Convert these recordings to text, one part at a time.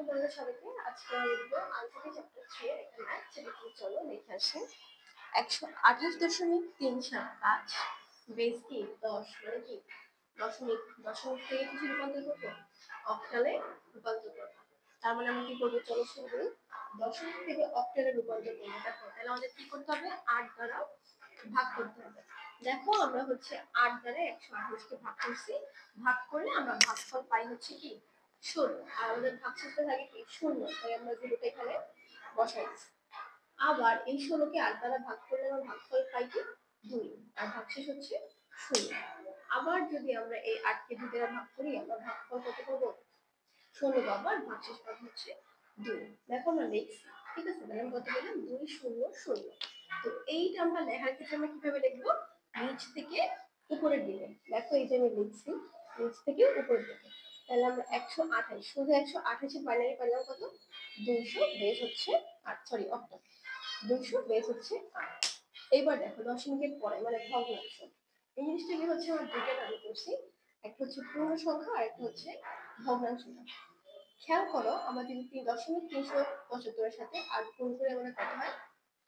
স্বাগত জানাই সবাইকে। আজকে আমরা লিখব আলফাবেট চ্যাপ্টার 3 এর একটা ম্যাথ, সেটা কি চলো দেখে আসি। 128.375 বেস কি 10, মানে কি দশমিক থেকে কিছু রূপান্তর করবো, অক্টালে রূপান্তর করবো। তার মানে আমরা কি করবো, চলো শুরু করি। দশমিক থেকে অক্টালে রূপান্তর করবো। দেখো তাহলে আমাদের কি করতে হবে, 8 দ্বারা ভাগ করতে হবে। দেখো আমরা হচ্ছে 8 দ্বারা 128 কে ভাগ করছি, ভাগ করলে আমরা ভাগফল পাই হচ্ছে কি 0, আর আমাদের ভাগশেষে থাকে কি 0, তাই আমরা 0টা এখানে বসাই দিচ্ছি। আবার এই 16 কে 8 দ্বারা ভাগ করলে আমরা ভাগফল পাই কি 2, আর ভাগশেষ হচ্ছে 0। আবার যদি আমরা এই 8 কে 2 দ্বারা ভাগ করি, আমরা ভাগফল কত পাবো 16 পাবো, আর ভাগশেষ পাবো হচ্ছে 2। দেখো আমরা লিখছি, ঠিক আছে, তাহলে আমরা কত পেলাম 2 0 0। তো এইটা আমরা লেখার ক্ষেত্রে আমরা কিভাবে লিখবো, নিচ থেকে উপরের দিকে। দেখো এই যে আমি লিখছি নিচ থেকে উপরের দিকে। তাহলে আমরা 128, শুধু 128 এর বাইনারি পেলাম কত 200 বেস হচ্ছে 8, সরি অক্টা 200 বেস হচ্ছে 8। এইবার দেখো দশমিকের পরে মানে ভগ্নাংশ, এই জিনিসটা কি হচ্ছে আমরা দুটো ভাগে করছি, একটা হচ্ছে পূর্ণ সংখ্যা আর একটা হচ্ছে ভগ্নাংশটা। খেয়াল করো আমরা যদি 3.375 এর সাথে 8 গুণ করে আমাদের কত হয়,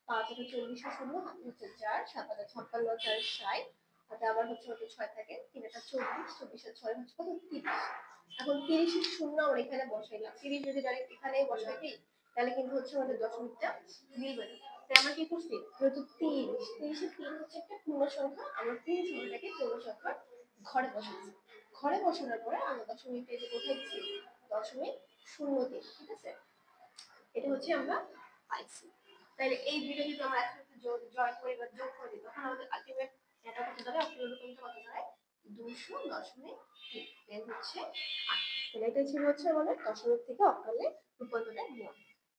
5 হাতে 40 শূন্য, হাতে হচ্ছে 4, 7 হাতে 56, 4 60, হাতে আবার হচ্ছে 6 থাকে, 3 এটা 24, 24 আর 6 হচ্ছে কত 30। এখন 30 এর শূন্য আমরা এখানে বসাইলাম, 30 যদি ডাইরেক্ট এখানেই বসাই দিই তাহলে কিন্তু হচ্ছে আমাদের দশমিকটা মিলবে না। তাই আমরা কি করছি, যেহেতু 30 এর 3 হচ্ছে একটা পূর্ণ সংখ্যা, আমরা পূর্ণ সংখ্যাটাকে পূর্ণ সংখ্যার ঘরে বসাচ্ছি। ঘরে বসানোর পরে আমরা দশমিকটা এসে কোথায় দিচ্ছি, দশমিক 0 ঠিক আছে, এটা হচ্ছে আমরা পাইছি। তাহলে এই দুটো যদি আমরা একসাথে জয়েন করি বা যোগ করে দিই, তখন আমাদের আলটিমেট এটা কত দাঁড়ায়, অক্টাল রূপান্তর কত দাঁড়ায় 200.3 হচ্ছে 8। তাহলে এটা ছিল হচ্ছে আমাদের দশমিক থেকে অক্টালে